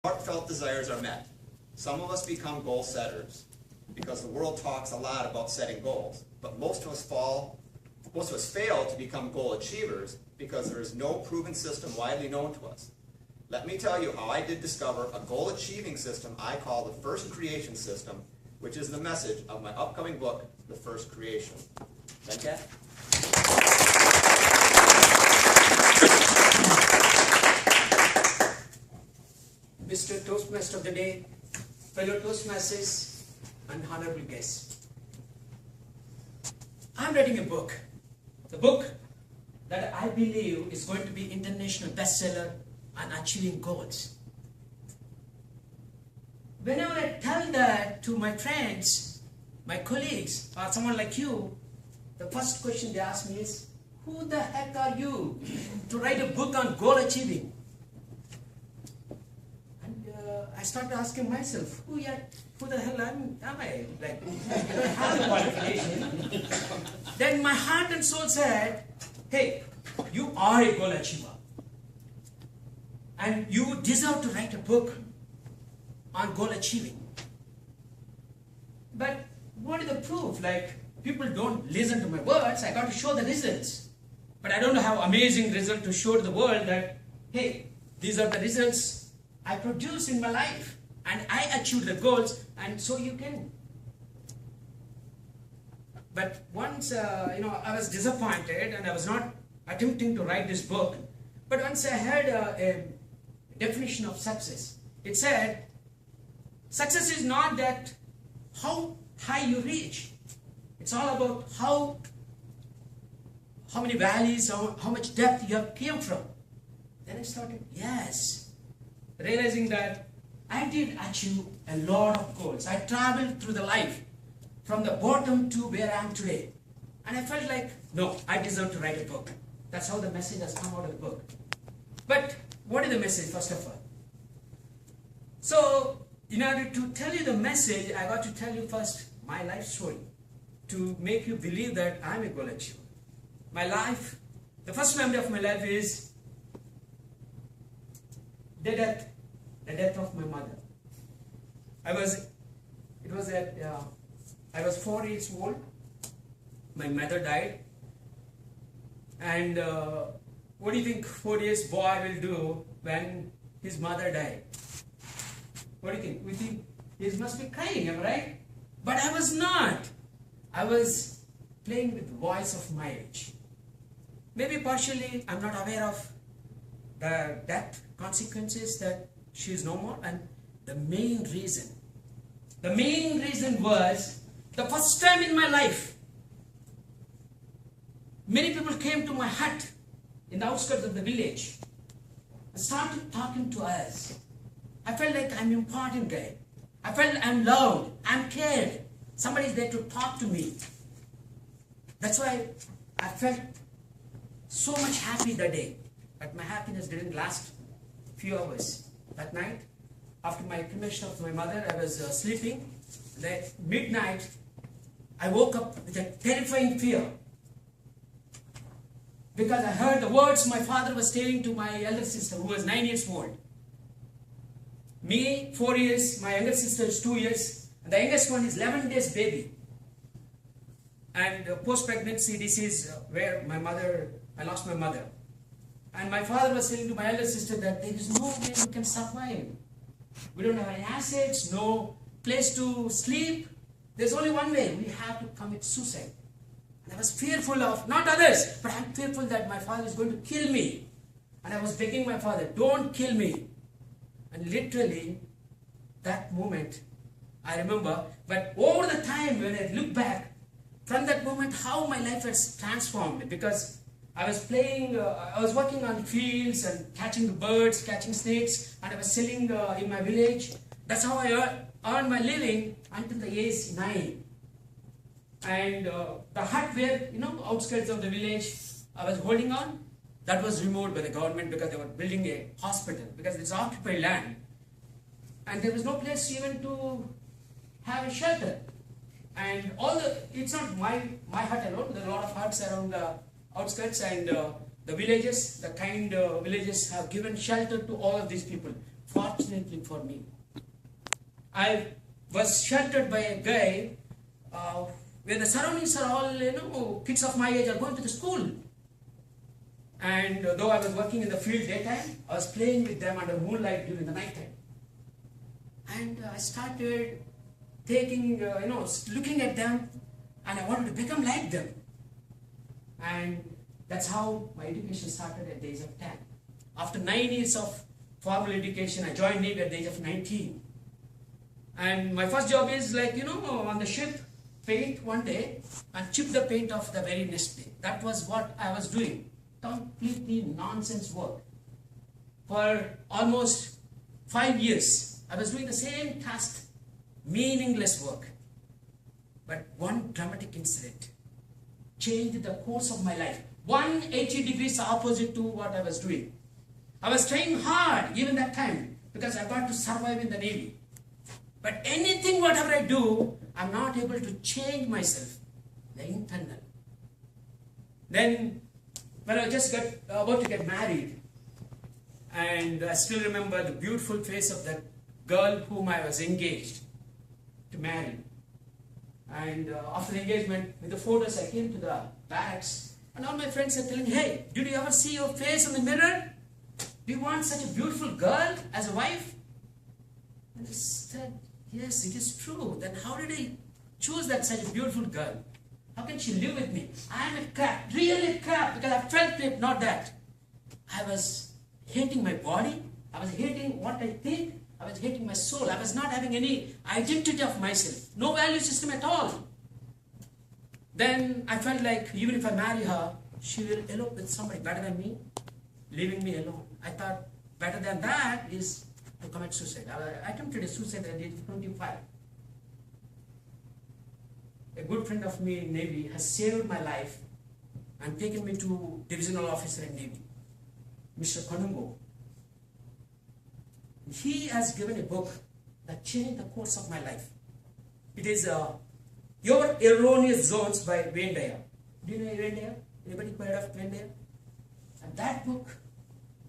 heartfelt desires are met. Some of us become goal setters because the world talks a lot about setting goals, but most of us fail to become goal achievers because there is no proven system widely known to us. Let me tell you how I did discover a goal achieving system I call the First Creation System, which is the message of my upcoming book, The First Creation. Venkat? Mr. Toastmaster of the Day, fellow Toastmasters, and honorable guests. I'm writing a book. The book that I believe is going to be international bestseller on achieving goals. Whenever I tell that to my friends, my colleagues, or someone like you, the first question they ask me is, who the heck are you to write a book on goal achieving? I started asking myself, who the hell am I? Like, I don't have a qualification. Then my heart and soul said, hey, you are a goal achiever. And you deserve to write a book on goal achieving. But what is the proof? Like, people don't listen to my words, I got to show the results. But I don't know how amazing result to show to the world that, hey, these are the results I produced in my life, and I achieved the goals, and so you can. But once, I was disappointed, and I was not attempting to write this book. But once I heard a definition of success, it said, success is not that how high you reach. It's all about how many valleys, how much depth you have came from. Then I started, yes. Realizing that I did achieve a lot of goals. I traveled through the life from the bottom to where I am today. And I felt like, no, I deserve to write a book. That's how the message has come out of the book. But what is the message, first of all? So, in order to tell you the message, I got to tell you first my life story to make you believe that I'm a goal achiever. My life, the first memory of my life is the death of my mother. I was 4 years old. My mother died. And what do you think 4 years boy will do when his mother died? What do you think? We think he must be crying, am I right? But I was not. I was playing with boys of my age. Maybe partially I'm not aware of the death consequences that she is no more, and the main reason was the first time in my life many people came to my hut in the outskirts of the village and started talking to us. I felt like I'm an important guy. I felt I'm loved, I'm cared. Somebody is there to talk to me. That's why I felt so much happy that day. But my happiness didn't last a few hours. That night, after my cremation of my mother, I was sleeping. At midnight, I woke up with a terrifying fear. Because I heard the words my father was telling to my elder sister, who was 9 years old. Me, 4 years, my younger sister is 2 years, and the youngest one is 11 days baby. And post-pregnancy disease where I lost my mother. And my father was saying to my elder sister that there is no way we can survive. We don't have any assets, no place to sleep. There's only one way, we have to commit suicide. And I was fearful of, not others, but I'm fearful that my father is going to kill me. And I was begging my father, don't kill me. And literally, that moment, I remember, but over the time when I look back, from that moment, how my life has transformed. Because I was playing, I was working on fields and catching birds, catching snakes, and I was selling in my village. That's how I earned my living until the age 9. And the hut where, outskirts of the village I was holding on, that was removed by the government because they were building a hospital, because it's occupied land. And there was no place even to have a shelter. And it's not my hut alone, there are a lot of huts around the outskirts, and the villages, the kind villages have given shelter to all of these people. fortunately for me, I was sheltered by a guy where the surroundings are all, kids of my age are going to the school. And though I was working in the field daytime, I was playing with them under moonlight during the nighttime. And I started taking, looking at them, and I wanted to become like them. And that's how my education started at the age of 10. After 9 years of formal education, I joined Navy at the age of 19. And my first job is on the ship, paint one day and chip the paint off the very next day. That was what I was doing. Completely nonsense work. For almost 5 years, I was doing the same task, meaningless work. But one dramatic incident changed the course of my life. 180 degrees opposite to what I was doing. I was trying hard even that time because I got to survive in the Navy. But anything, whatever I do, I'm not able to change myself, the internal. Then, when I just got about to get married, and I still remember the beautiful face of that girl whom I was engaged to marry. And after the engagement, with the photos, I came to the barracks, and all my friends are telling, hey, did you ever see your face in the mirror? Do you want such a beautiful girl as a wife? And I said, yes, it is true. Then how did I choose that such a beautiful girl? How can she live with me? I am a crap, really crap, because I felt it, not that. I was hating my body. I was hating what I think. I was hating my soul. I was not having any identity of myself. No value system at all. Then I felt like even if I marry her, she will elope with somebody better than me, leaving me alone. I thought better than that is to commit suicide. I attempted a suicide at the age of 25. A good friend of me in Navy has saved my life and taken me to divisional officer in Navy, Mr. Kanungo. He has given a book that changed the course of my life. It is Your Erroneous Zones by Wayne Dyer. Do you know Wayne Dyer? Anybody heard of Wayne Dyer? And that book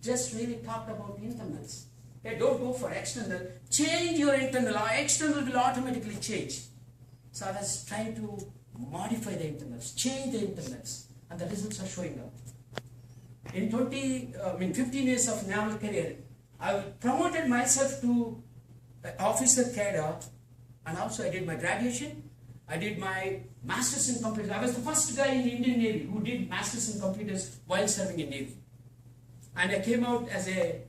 just really talked about internals. Hey, don't go for external. Change your internal. Our external will automatically change. So I was trying to modify the internals, change the internals, and the results are showing up. In 15 years of naval career, I promoted myself to officer cadre, and also I did my graduation. I did my master's in computers. I was the first guy in the Indian Navy who did master's in computers while serving in Navy. And I came out as a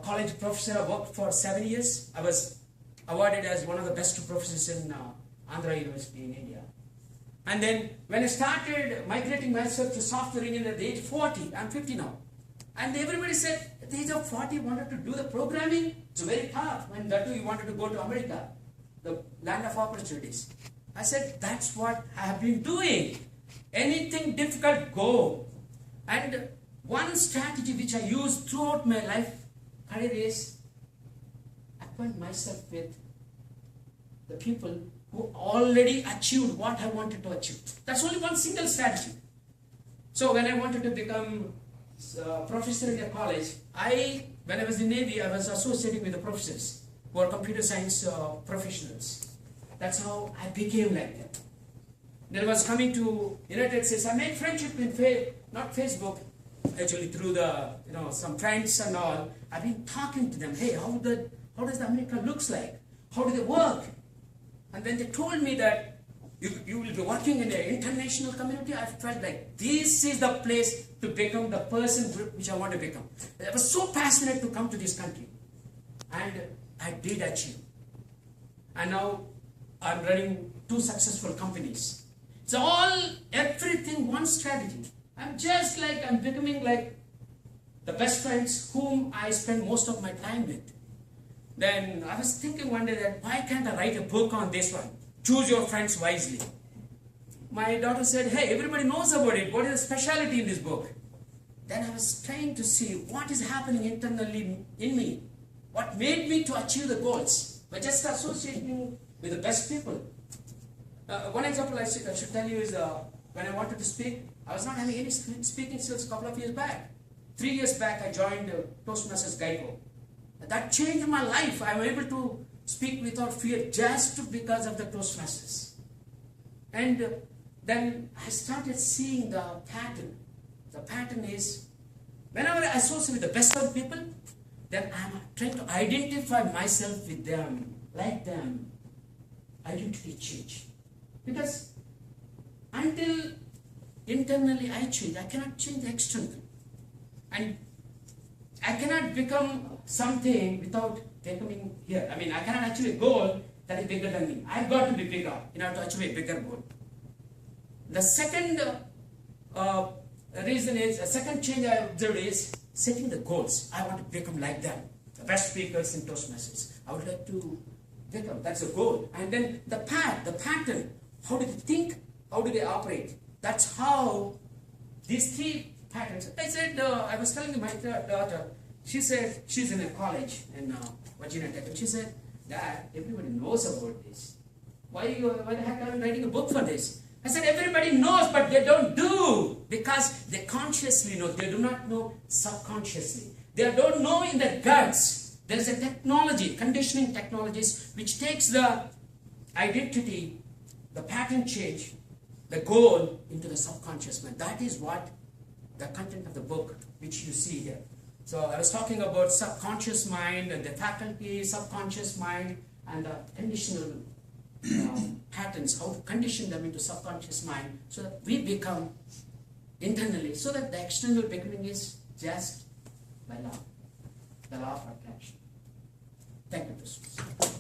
college professor. I worked for 7 years. I was awarded as one of the best professors in Andhra University in India. And then when I started migrating myself to software engineering at the age of 40, I'm 50 now. And everybody said, at the age of 40, you wanted to do the programming? It's very tough. When that too, you wanted to go to America, the land of opportunities. I said, that's what I have been doing. Anything difficult, go. And one strategy which I used throughout my life career is acquaint myself with the people who already achieved what I wanted to achieve. That's only one single strategy. So when I wanted to become a professor in a college, when I was in Navy, I was associating with the professors who are computer science professionals. That's how I became like that. Then I was coming to United States. I made friendship in not Facebook, actually through the some friends and all. I've been talking to them. Hey, how does the America looks like? How do they work? And when they told me that you will be working in an international community, I felt like this is the place to become the person which I want to become. I was so passionate to come to this country. And I did achieve. And now I'm running 2 successful companies. It's everything one strategy. I'm becoming like the best friends whom I spend most of my time with. Then I was thinking one day that why can't I write a book on this one? Choose your friends wisely. My daughter said, hey, everybody knows about it. What is the specialty in this book? Then I was trying to see what is happening internally in me. What made me to achieve the goals? By just associating with the best people. One example I should tell you is when I wanted to speak, I was not having any speaking skills a couple of years back. 3 years back, I joined Toastmasters Geico. That changed my life. I am able to speak without fear just because of the Toastmasters. And then I started seeing the pattern. The pattern is, whenever I associate with the best of people, then I'm trying to identify myself with them, like them. Identity change. Because until internally I change, I cannot change the external. And I cannot become something without becoming here. I mean, I cannot achieve a goal that is bigger than me. I've got to be bigger in order to achieve a bigger goal. The second reason is, a second change I observed is setting the goals. I want to become like them, the best speakers in Toastmasters. I would like to become, that's a goal. And then the path, the pattern, how do they think, how do they operate? That's how these three patterns. I said, I was telling my daughter, she said, she's in a college in Virginia Tech, and she said, Dad, everybody knows about this. Why the heck are you writing a book for this? I said, everybody knows, but they don't do, because they consciously know. They do not know subconsciously. They don't know in their guts. There is a technology, conditioning technologies, which takes the identity, the pattern change, the goal into the subconscious mind. That is what the content of the book, which you see here. So I was talking about subconscious mind and the faculty, subconscious mind, and the conditional patterns, how to condition them into subconscious mind so that we become internally, so that the external becoming is just by love, the law of attraction. Thank you, Christmas.